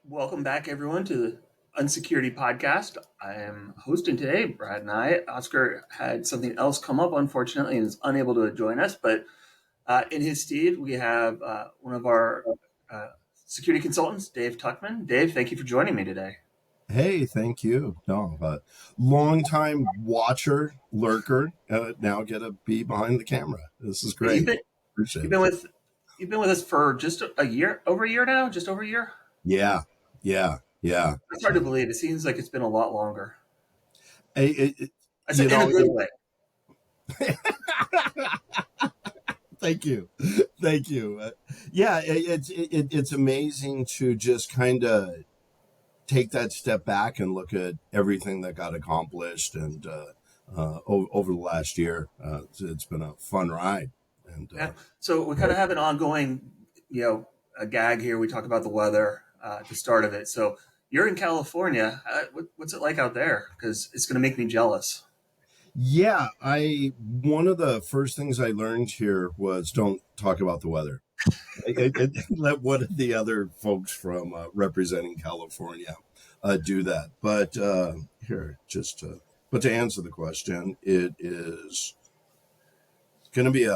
Welcome back, everyone, to the Unsecurity Podcast. I am hosting today, Brad and I. Oscar had something else come up, unfortunately, and is unable to join us. But in his stead, we have one of our security consultants, Dave Tuckman. Dave, thank you for joining me today. Hey, thank you. No, long time watcher, lurker. Now get to be behind the camera. This is great. You've been with us for just a year, over a year now, just over a year. Yeah. It's hard to believe. It seems like it's been a lot longer. I said in a good way. Thank you. It's amazing to just kind of take that step back and look at everything that got accomplished and over the last year. It's been a fun ride. And so we kind of have an ongoing, a gag here. We talk about the weather at the start of it. So you're in California. What's it like out there? Because it's going to make me jealous. Yeah, one of the first things I learned here was don't talk about the weather. Let one of the other folks from representing California do that. But but to answer the question, it is going to be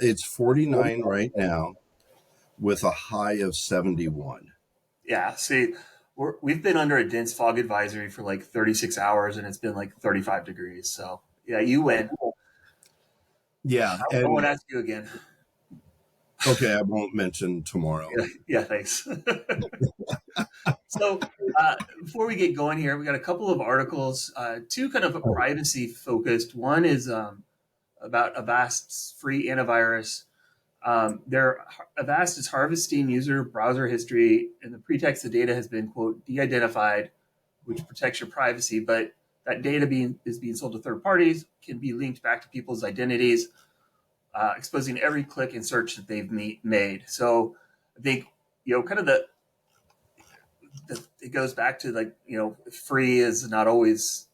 it's 49 right now with a high of 71. Yeah, see, we've been under a dense fog advisory for like 36 hours and it's been like 35 degrees. So yeah, you win. Yeah. I won't ask you again. Okay, I won't mention tomorrow. Yeah, thanks. So before we get going here, we got a couple of articles, two kind of privacy focused. One is about Avast's free antivirus. Avast is harvesting user browser history, and the pretext the data has been, quote, de-identified, which protects your privacy, but that data is being sold to third parties, can be linked back to people's identities, exposing every click and search that they've made. So I think, kind of it goes back to like, free is not always,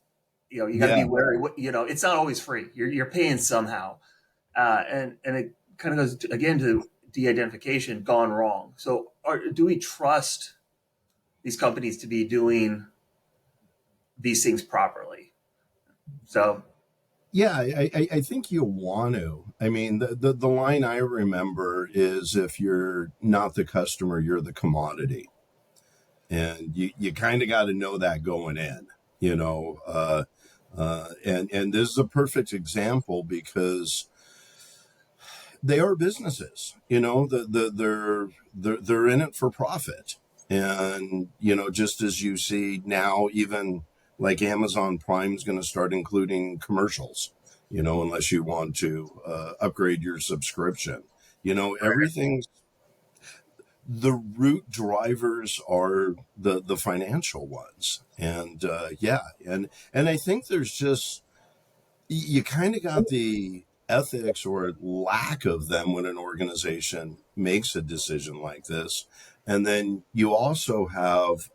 you got to be wary. It's not always free. You're paying somehow. And it kind of goes again to de-identification gone wrong. So do we trust these companies to be doing these things properly? So yeah, I think you want to. I mean, the line I remember is if you're not the customer, you're the commodity. And you kind of got to know that going in, and this is a perfect example because they are businesses, they're in it for profit. And, just as you see now, even like Amazon Prime is going to start including commercials, unless you want to upgrade your subscription. Everything's, the root drivers are the financial ones. And and I think there's just, you kind of got the ethics or lack of them when an organization makes a decision like this. And then you also have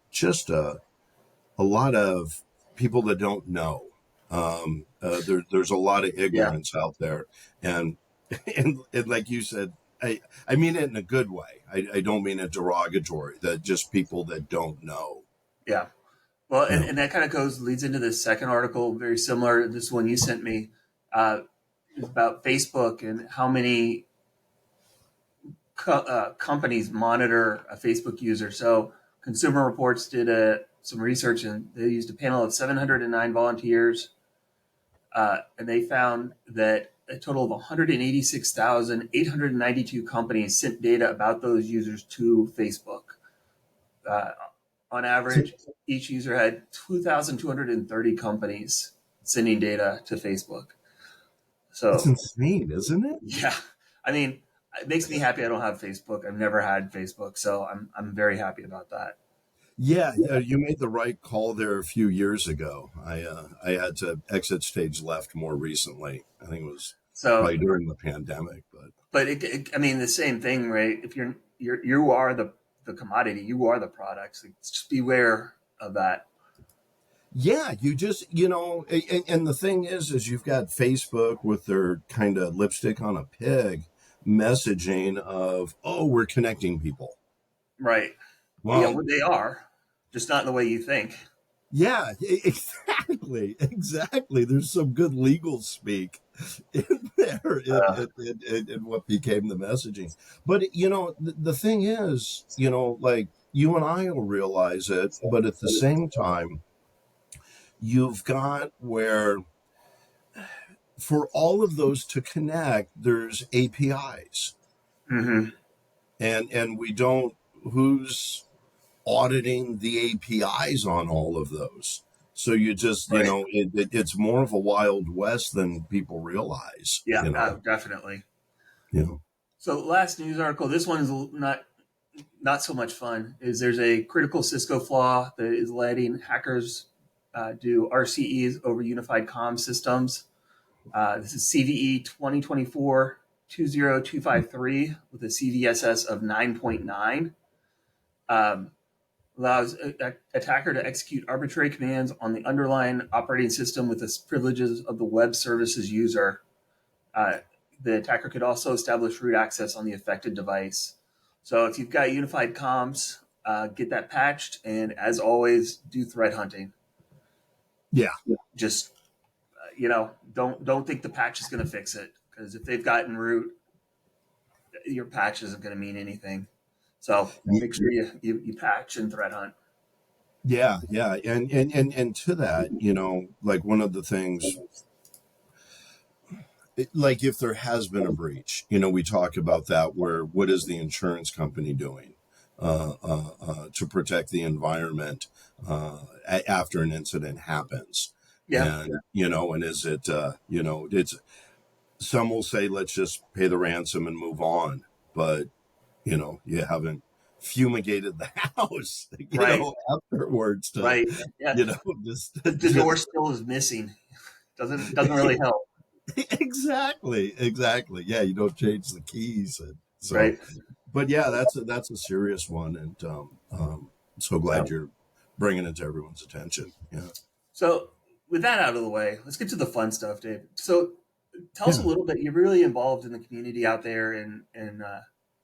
just a lot of people that don't know. There's a lot of ignorance out there. And like you said, I mean it in a good way. I don't mean it derogatory, that just people that don't know. Yeah. Well, and that kind of leads into this second article, very similar. This one you sent me is about Facebook and how many companies monitor a Facebook user. So Consumer Reports did some research, and they used a panel of 709 volunteers, and they found that a total of 186,892 companies sent data about those users to Facebook. On average, each user had 2,230 companies sending data to Facebook. So it's insane, isn't it? Yeah. I mean, it makes me happy I don't have Facebook. I've never had Facebook, so I'm very happy about that. Yeah, you made the right call there a few years ago. I had to exit stage left more recently. I think it was probably during the pandemic, but I mean, the same thing, right? If you are the commodity, you are the product. So just beware of that. Yeah, you just, and the thing is you've got Facebook with their kind of lipstick on a pig messaging of, oh, we're connecting people. Right. Yeah, Well, well, they are, just not in the way you think. yeah, exactly. There's some good legal speak in there in what became the messaging. But, the thing is, like you and I will realize it, but at the same time, you've got where for all of those to connect, there's APIs. Mm-hmm. And we don't, who's auditing the APIs on all of those? So you just, Right. it's more of a wild west than people realize, Yeah, definitely. you know. So last news article, this one is not so much fun. Is there's a critical Cisco flaw that is letting hackers do RCEs over unified comm systems. This is CVE 2024-20253 with a CVSS of 9.9. Allows a attacker to execute arbitrary commands on the underlying operating system with the privileges of the web services user. The attacker could also establish root access on the affected device. So if you've got unified comms, get that patched, and as always, do threat hunting. Yeah. Just don't think the patch is going to fix it, because if they've gotten root, your patch isn't going to mean anything. So make sure you patch and threat hunt. Yeah. And to that, like one of the things, like if there has been a breach, we talk about that, where what is the insurance company doing to protect the environment after an incident happens? Yeah. And is it, it's, some will say, let's just pay the ransom and move on. But, you haven't fumigated the house, Right. Afterwards to, Right. Yeah. just, The door still is missing. Doesn't really help. Exactly. Yeah, you don't change the keys, and so. Right. But yeah, that's a serious one, and so glad you're bringing it to everyone's attention. Yeah. So with that out of the way, let's get to the fun stuff, Dave. So tell us a little bit. You're really involved in the community out there in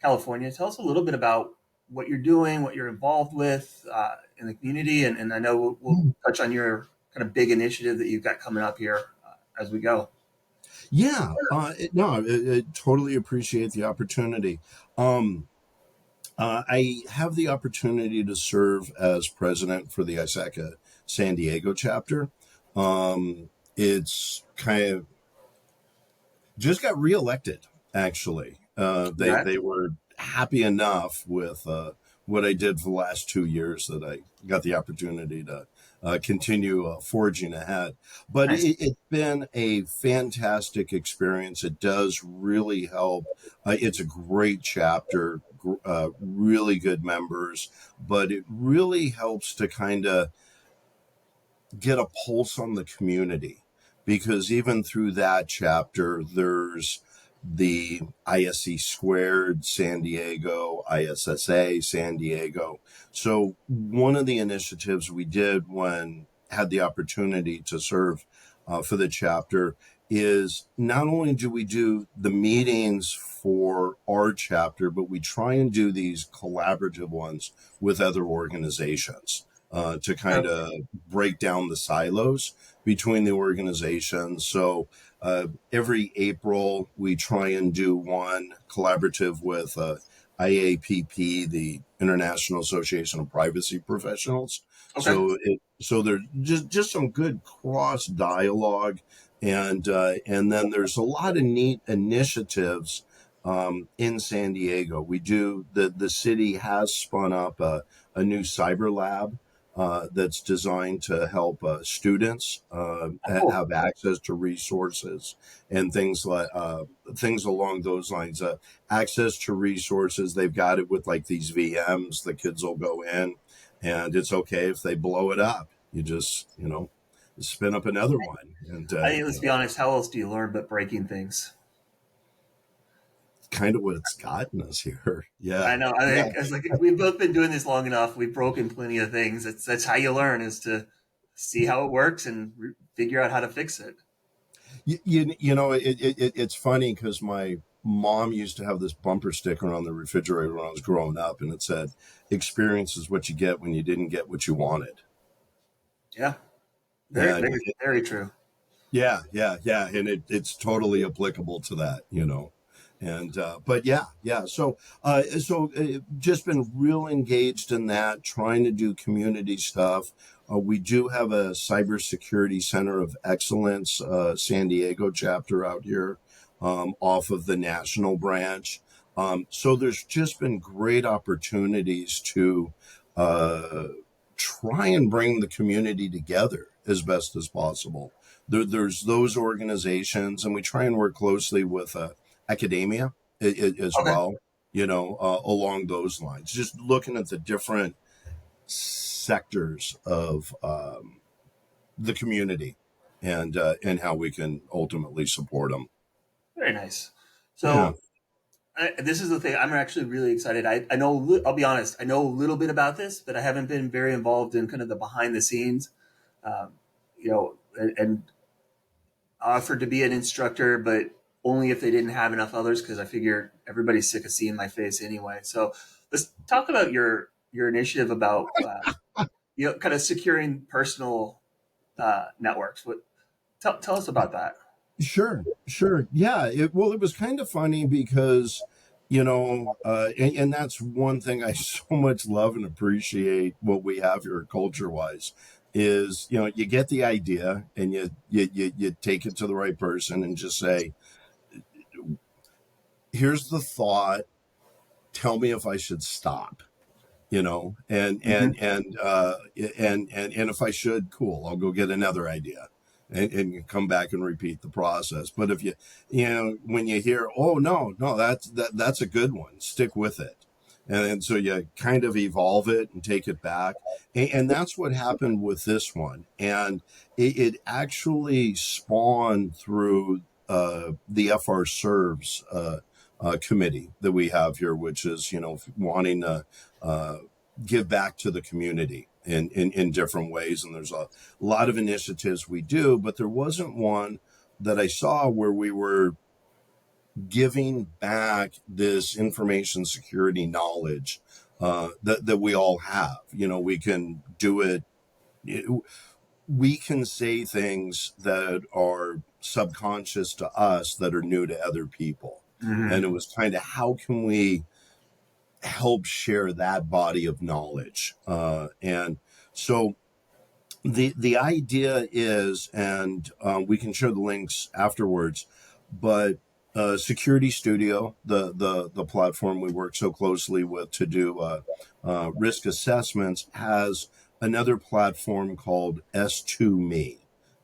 California. Tell us a little bit about what you're doing, what you're involved with in the community, and I know we'll touch on your kind of big initiative that you've got coming up here as we go. Yeah. I totally appreciate the opportunity. I have the opportunity to serve as president for the ISACA San Diego chapter. It's kind of just got reelected, actually. They were happy enough with what I did for the last 2 years that I got the opportunity to continue forging ahead. But Nice. it's been a fantastic experience. It does really help. It's a great chapter, really good members, but it really helps to kind of get a pulse on the community, because even through that chapter, there's the ISC squared San Diego, ISSA San Diego. So one of the initiatives we did when had the opportunity to serve for the chapter is not only do we do the meetings for our chapter, but we try and do these collaborative ones with other organizations to kind of break down the silos between the organizations. So every April, we try and do one collaborative with IAPP, the International Association of Privacy Professionals. Okay. So there's just some good cross dialogue, and then there's a lot of neat initiatives in San Diego. We do the city has spun up a new cyber lab that's designed to help students have access to resources and things like things along those lines. Access to resources. They've got it with like these VMs. The kids will go in, and it's okay if they blow it up. You just spin up another one. And I think, let's be honest, how else do you learn but breaking things? Kind of what it's gotten us here. Yeah. I know. I think it's like we've both been doing this long enough. We've broken plenty of things. That's how you learn, is to see how it works and figure out how to fix it. It's funny because my mom used to have this bumper sticker on the refrigerator when I was growing up, and it said, "Experience is what you get when you didn't get what you wanted." Yeah. Very, And very, very true. yeah, and it's totally applicable to that, And but yeah. So just been real engaged in that, trying to do community stuff. We do have a cybersecurity center of excellence, San Diego chapter out here, off of the national branch. So there's just been great opportunities to try and bring the community together as best as possible. There's those organizations, and we try and work closely with academia as Okay. well, along those lines. Just looking at the different sectors of the community and how we can ultimately support them. Very nice. Yeah, So this is the thing. I'm actually really excited. I know, I'll be honest, I know a little bit about this, but I haven't been very involved in kind of the behind the scenes, um, and offered to be an instructor, but only if they didn't have enough others, because I figure everybody's sick of seeing my face anyway. So let's talk about your initiative about kind of securing personal networks. Tell us about that. sure. Yeah, it was kind of funny because, and that's one thing I so much love and appreciate what we have here culture wise is, you get the idea and you take it to the right person and just say, here's the thought. Tell me if I should stop, Mm-hmm. and if I should, cool, I'll go get another idea and come back and repeat the process. But if when you hear, oh, no, that's a good one, stick with it. And so you kind of evolve it and take it back. And that's what happened with this one. And it actually spawned through the FR Serves committee that we have here, which is, wanting to give back to the community in different ways. And there's a lot of initiatives we do, but there wasn't one that I saw where we were giving back this information security knowledge that we all have. We can do it. We can say things that are subconscious to us that are new to other people. Mm-hmm. And it was kind of, how can we help share that body of knowledge? And so the idea is, and we can share the links afterwards, but Security Studio, the platform we work so closely with to do risk assessments, has another platform called S2Me.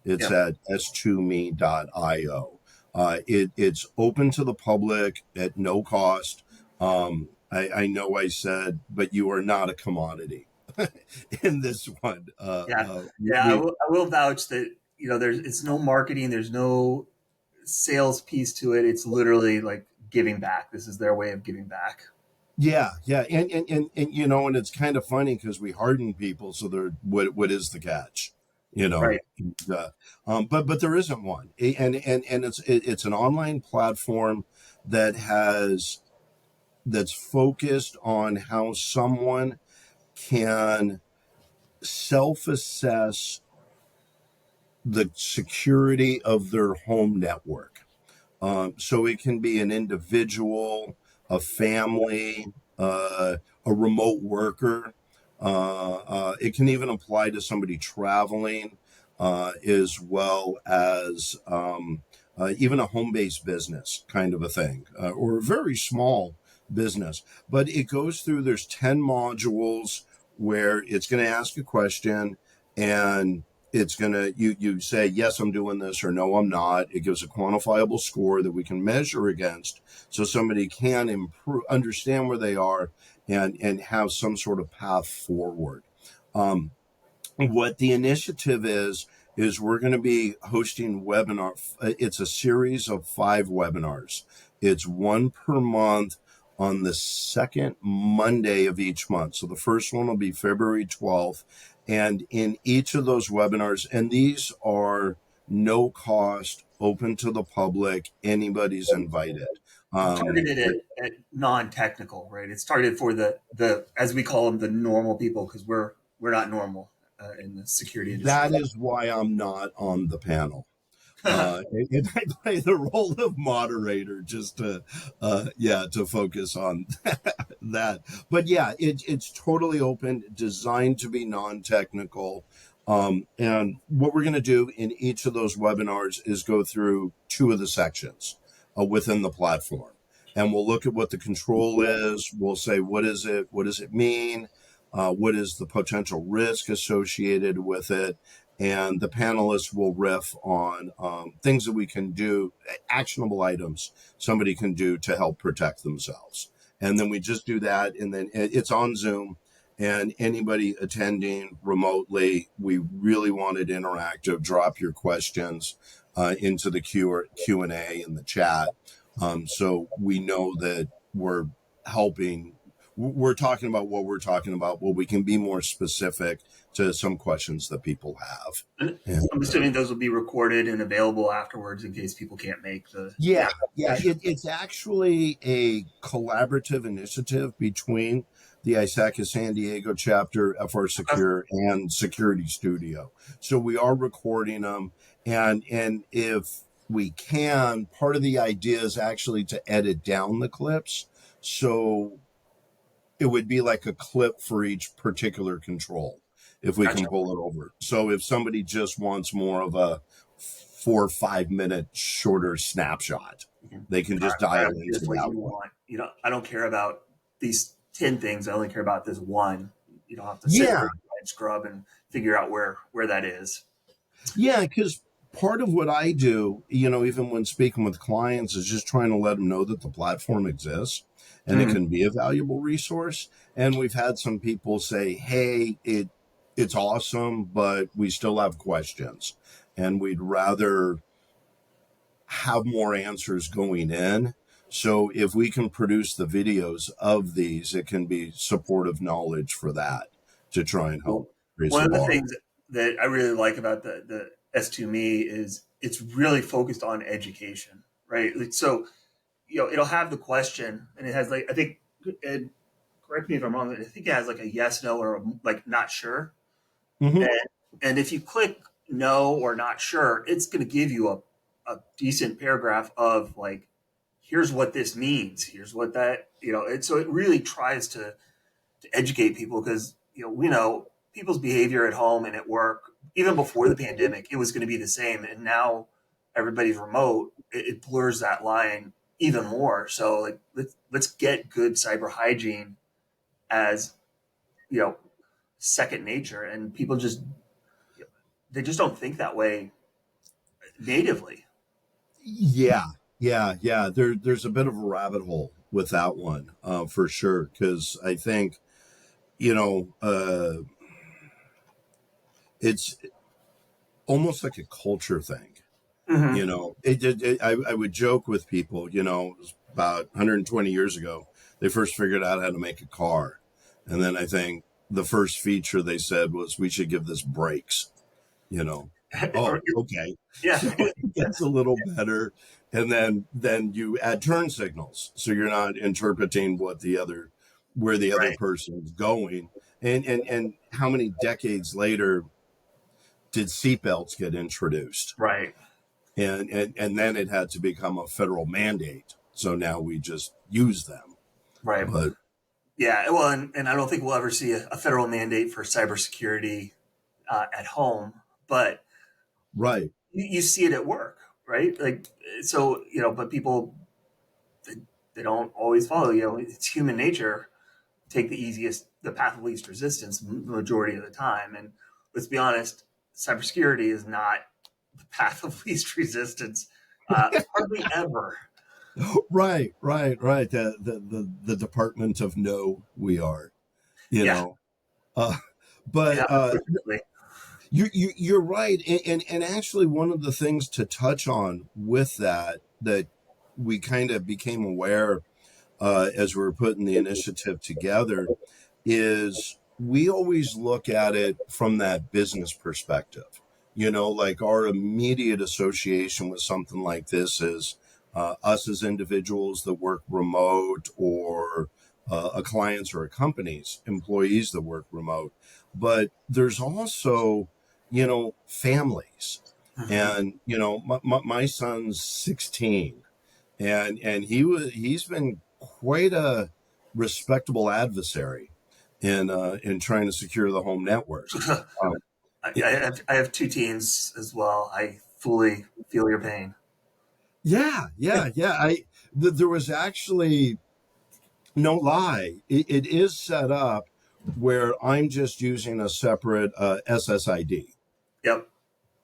It's Yeah. at s2me.io. It's open to the public at no cost. I know I said, but you are not a commodity in this one. Yeah. Yeah. I will vouch that, it's no marketing. There's no sales piece to it. It's literally like giving back. This is their way of giving back. Yeah, and it's kind of funny because we harden people. So what is the catch? Right. But there isn't one, and it's an online platform that's focused on how someone can self-assess the security of their home network. So it can be an individual, a family, a remote worker. It can even apply to somebody traveling, as well as even a home-based business kind of a thing, or a very small business. But it goes through, there's 10 modules where it's going to ask a question, and it's going to, you say, yes, I'm doing this, or no, I'm not. It gives a quantifiable score that we can measure against, so somebody can improve, understand where they are, and have some sort of path forward. What the initiative is we're going to be hosting webinar. It's a series of 5 webinars. It's one per month on the second Monday of each month. So the first one will be February 12th. And in each of those webinars, and these are no cost, open to the public, anybody's invited. Targeted But at non-technical, right? It's targeted for the as we call them, the normal people, because we're not normal in the security industry. that is why I'm not on the panel. And I play the role of moderator just to focus on that. But yeah, it's totally open, designed to be non-technical. And what we're going to do in each of those webinars is go through two of the sections within the platform. And we'll look at what the control is. We'll say, what is it? What does it mean? What is the potential risk associated with it? And the panelists will riff on things that we can do, actionable items somebody can do to help protect themselves. And then we just do that. And then it's on Zoom. And anybody attending remotely, we really want it interactive. Drop your questions into the Q&A in the chat. So we know that we're helping. We're talking about what we're talking about. Well, we can be more specific to some questions that people have. And, I'm assuming those will be recorded and available afterwards in case people can't make the. Yeah. It's actually a collaborative initiative between the ISACA San Diego chapter, FRSecure, and Security Studio. So we are recording them. And if we can, part of the idea is actually to edit down the clips. So it would be like a clip for each particular control if we can pull it over. So if somebody just wants more of a 4 or 5 minute shorter snapshot, they can just dial into that one. I don't care about these 10 things. I only care about this one. You don't have to sit there and scrub and figure out where that is. Yeah, because part of what I do, even when speaking with clients, is just trying to let them know that the platform exists and it can be a valuable resource. And we've had some people say, hey, it's awesome, but we still have questions. And we'd rather have more answers going in. So if we can produce the videos of these, it can be supportive knowledge for that to try and help. One of the things that I really like about the S2Me is it's really focused on education, right? So, it'll have the question and it has I think, Ed, correct me if I'm wrong, I think it has a yes, no, or not sure. Mm-hmm. And if you click no or not sure, it's going to give you a decent paragraph of here's what this means. Here's what that, and so it really tries to educate people because, we know people's behavior at home and at work, even before the pandemic, it was going to be the same. And now everybody's remote. It blurs that line even more. So let's get good cyber hygiene as, second nature. And people they just don't think that way natively. Yeah. There's a bit of a rabbit hole with that one, for sure. Because I think, it's almost like a culture thing. Mm-hmm. I would joke with people, it was about 120 years ago, they first figured out how to make a car. And then I think the first feature they said was, we should give this brakes, Oh, okay. Yeah. So it gets a little better. And then you add turn signals. So you're not interpreting where the other person's going. And how many decades later did seatbelts get introduced? Right. And then it had to become a federal mandate. So now we just use them. Right. But yeah, well, and I don't think we'll ever see a federal mandate for cybersecurity at home, but right. You see it at work, right? So, but people, they don't always follow, it's human nature. Take the path of least resistance the majority of the time. And let's be honest, cybersecurity is not the path of least resistance, hardly ever. Right. The department of no, we are, but you're right. And actually one of the things to touch on with that we kind of became aware as we were putting the initiative together is we always look at it from that business perspective. Our immediate association with something like this is us as individuals that work remote, or a client's or a company's employees that work remote. But there's also, families. Mhm. And, my son's 16, and he's been quite a respectable adversary in trying to secure the home network. Um, it, I have two teens as well. I fully feel your pain. yeah. There was actually no lie. It is set up where I'm just using a separate SSID Yep.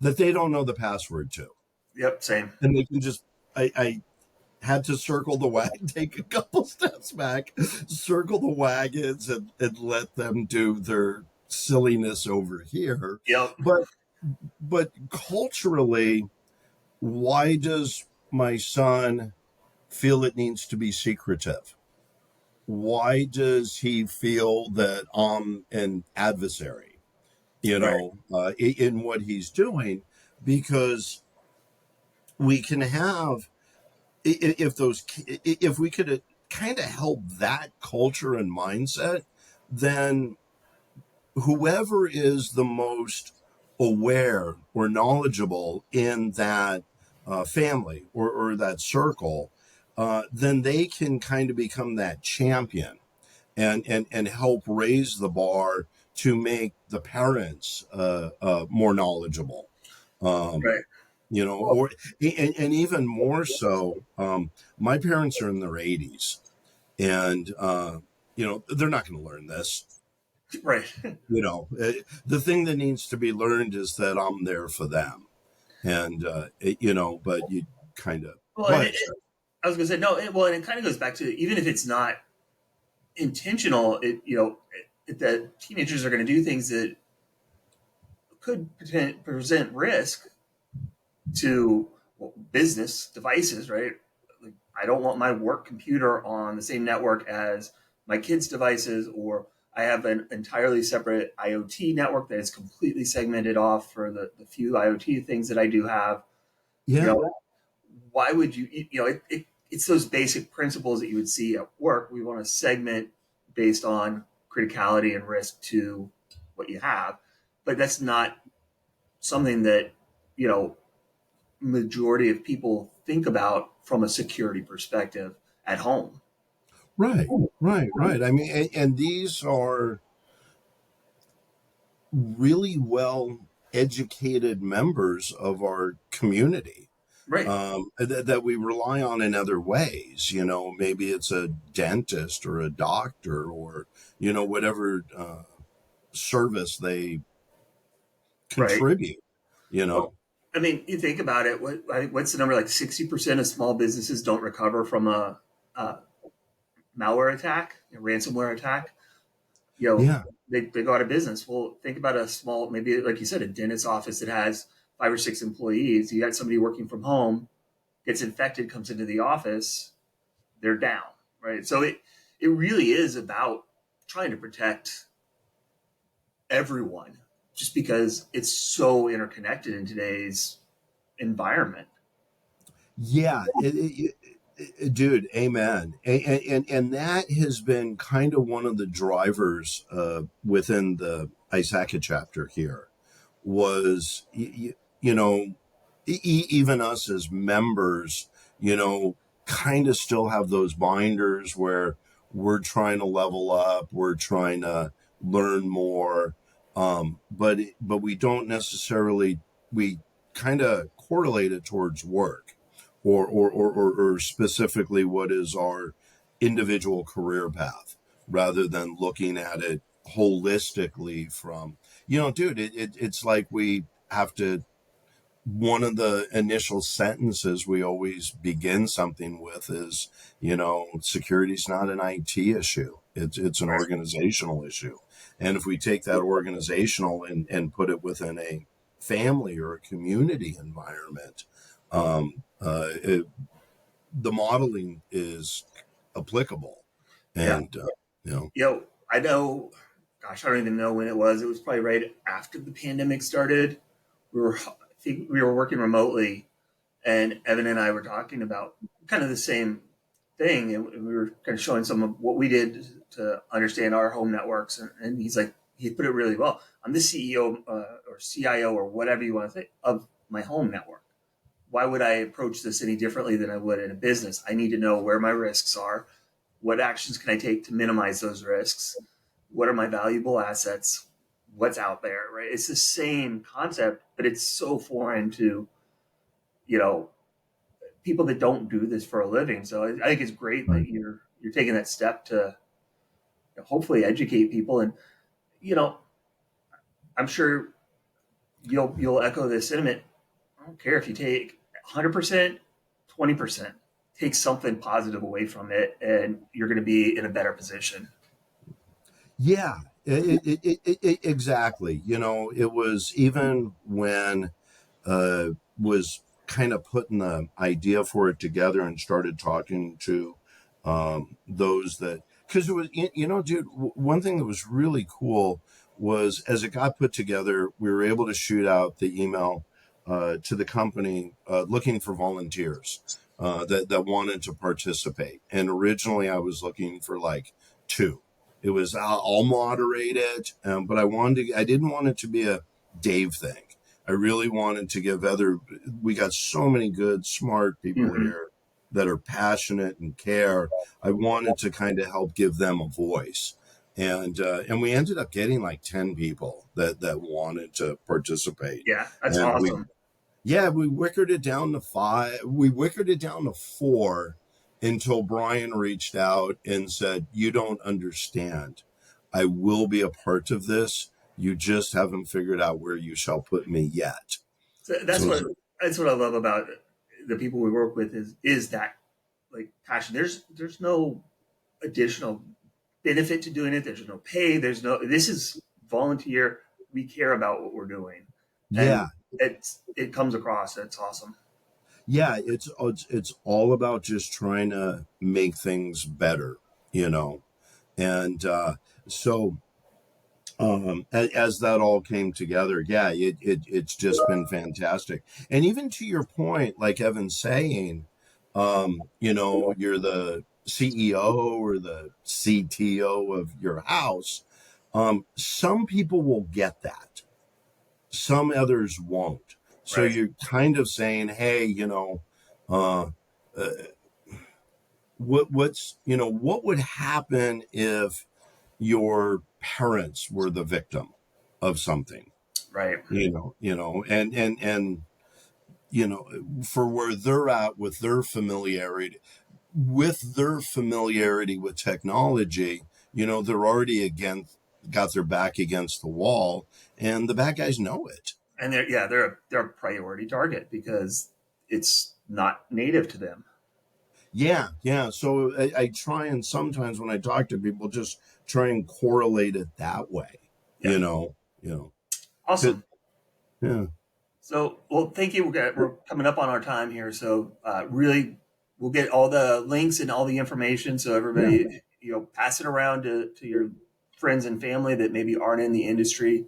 that they don't know the password to, Yep. Same. and they can just. I had to circle the wagon, take a couple steps back, circle the wagons, and let them do their silliness over here. Yep. But culturally, why does my son feel it needs to be secretive? Why does he feel that I'm an adversary, Right. in what he's doing? Because we can have, if we could kind of help that culture and mindset, then whoever is the most aware or knowledgeable in that family, or that circle, then they can kind of become that champion, and help raise the bar to make the parents more knowledgeable. Um, Right. Well, or and even more so, my parents are in their 80s, and they're not going to learn this. right. The thing that needs to be learned is that I'm there for them, and but you kind of Well, go and ahead, sir. I was going to say no. Well, and it kind of goes back to, even if it's not intentional, that teenagers are going to do things that could present risk to, well, business devices, right? Like, I don't want my work computer on the same network as my kids' devices, or I have an entirely separate IoT network that is completely segmented off for the few IoT things that I do have. You Yeah, know, why would you? It's those basic principles that you would see at work. We want to segment based on criticality and risk to what you have, but that's not something that, you know majority of people think about from a security perspective at home. right. I mean, and these are really well educated members of our community, Right. that we rely on in other ways. Maybe it's a dentist or a doctor, or whatever service they Right. contribute. You Well, know, I mean, you think about it. What's the number? Like 60% of small businesses don't recover from a malware attack, a ransomware attack. You know, yeah, they go out of business. Well, think about a small, maybe like you said, a dentist office that has 5 or 6 employees. You got somebody working from home, gets infected, comes into the office, they're down. Right. So it really is about trying to protect everyone, just because it's so interconnected in today's environment. yeah, dude, amen. And that has been kind of one of the drivers within the ISACA chapter here, was even us as members, kind of still have those binders where we're trying to level up, we're trying to learn more, but we don't necessarily, we kind of correlate it towards work, or specifically what is our individual career path, rather than looking at it holistically from, dude, it's like we have to, one of the initial sentences we always begin something with is, security's not an IT issue. It's an Right. organizational issue. And if we take that organizational and put it within a family or a community environment, the modeling is applicable. Yeah. And, I know, gosh, I don't even know when it was. It was probably right after the pandemic started. I think we were working remotely, and Evan and I were talking about kind of the same thing. And we were kind of showing some of what we did to understand our home networks. And he's like, he put it really well. I'm the CEO or CIO or whatever you want to say of my home network. Why would I approach this any differently than I would in a business? I need to know where my risks are. What actions can I take to minimize those risks? What are my valuable assets? What's out there, right? It's the same concept, but it's so foreign to, you know, people that don't do this for a living. So I think it's great that you're taking that step to hopefully educate people. And, you know, I'm sure you'll echo this sentiment. I don't care if you take 100%, 20%, take something positive away from it, and you're going to be in a better position. Yeah, exactly. You know, it was even when was kind of putting the idea for it together and started talking to those that, because it was, you know, dude, one thing that was really cool was as it got put together, we were able to shoot out the email to the company looking for volunteers that wanted to participate. And originally I was looking for like 2. It was I'll moderate it, but I didn't want it to be a Dave thing. I really wanted to give we got so many good, smart people here that are passionate and care. I wanted to kind of help give them a voice. And we ended up getting like 10 people that wanted to participate. Yeah, that's awesome. We wickered it down to 5. We wickered it down to 4 until Brian reached out and said, "You don't understand. I will be a part of this. You just haven't figured out where you shall put me yet." So that's what I love about the people we work with is that like passion. There's no additional benefit to doing it. There's no pay. This is volunteer. We care about what we're doing. Yeah. And it comes across. It's awesome. Yeah, it's all about just trying to make things better, you know. And so as that all came together, yeah, it's just been fantastic. And even to your point, like Evan's saying, you know, you're the CEO or the CTO of your house. Some people will get that. Some others won't. So you're kind of saying, hey, you know, what would happen if your parents were the victim of something, right? You know, and you know, for where they're at with their familiarity with technology, you know, they're already got their back against the wall, and the bad guys know it. And they're a priority target because it's not native to them. Yeah. So I try, and sometimes when I talk to people, just try and correlate it that way. Yeah. You know. Awesome. Yeah. So, well, thank you. We're coming up on our time here, so really, we'll get all the links and all the information. So everybody, you know, pass it around to your friends and family that maybe aren't in the industry.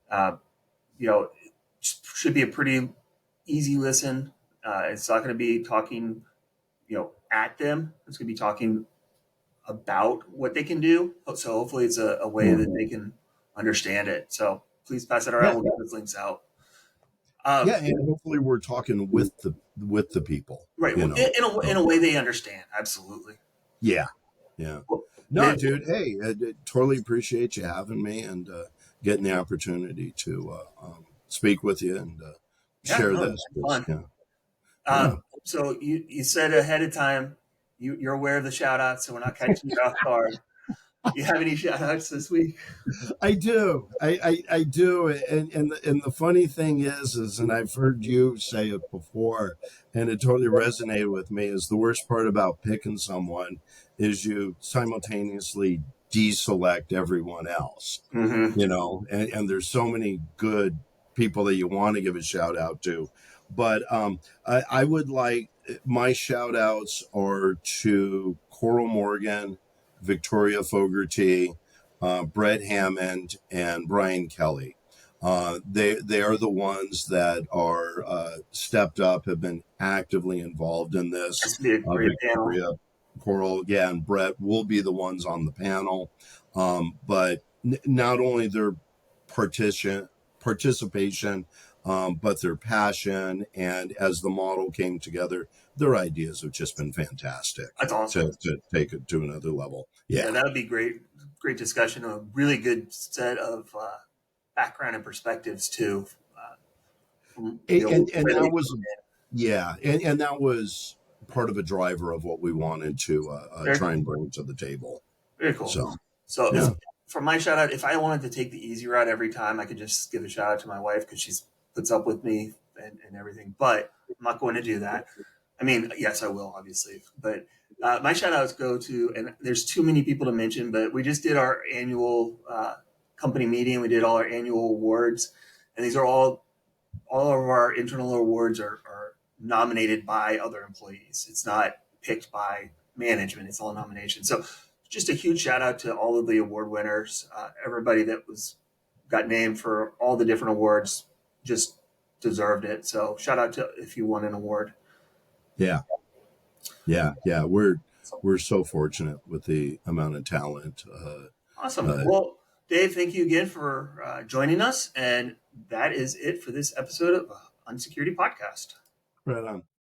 You know, it should be a pretty easy listen. It's not going to be talking, you know, at them. It's going to be talking about what they can do. So hopefully it's a way that they can understand it. So please pass it around. We'll get those links out. And hopefully we're talking with the people, right? You know? in a way they understand. Absolutely. Yeah. Well, no, dude. Hey, I totally appreciate you having me and getting the opportunity to speak with you and share this. Fun. So you said ahead of time you're aware of the shout outs, so we're not catching you off guard. You have any shout outs this week? I do. I do. And the funny thing is, and I've heard you say it before, and it totally resonated with me, is the worst part about picking someone is you simultaneously deselect everyone else, you know, and there's so many good people that you want to give a shout out to. But I would like, my shout outs are to Coral Morgan, Victoria Fogarty, Brett Hammond, and Brian Kelly. They are the ones that are stepped up, have been actively involved in this. That's be a great panel. Victoria, Coral, and Brett will be the ones on the panel. But not only their participation, but their passion, and as the model came together, their ideas have just been fantastic. That's awesome. To take it to another level. Yeah, that would be great. Great discussion. A really good set of background and perspectives too. And that was, and that was part of a driver of what we wanted to try and bring to the table. Very cool. So yeah. For my shout out, if I wanted to take the easy route every time, I could just give a shout out to my wife because she puts up with me and everything. But I'm not going to do that. I mean, yes, I will, obviously. But my shout outs go to, and there's too many people to mention, but we just did our annual company meeting. We did all our annual awards. And these are all of our internal awards are nominated by other employees. It's not picked by management. It's all nomination. So just a huge shout out to all of the award winners. Everybody that got named for all the different awards just deserved it. So shout out to if you won an award. Yeah. We're so fortunate with the amount of talent. Awesome. Well, Dave, thank you again for joining us. And that is it for this episode of Unsecurity Podcast. Right on.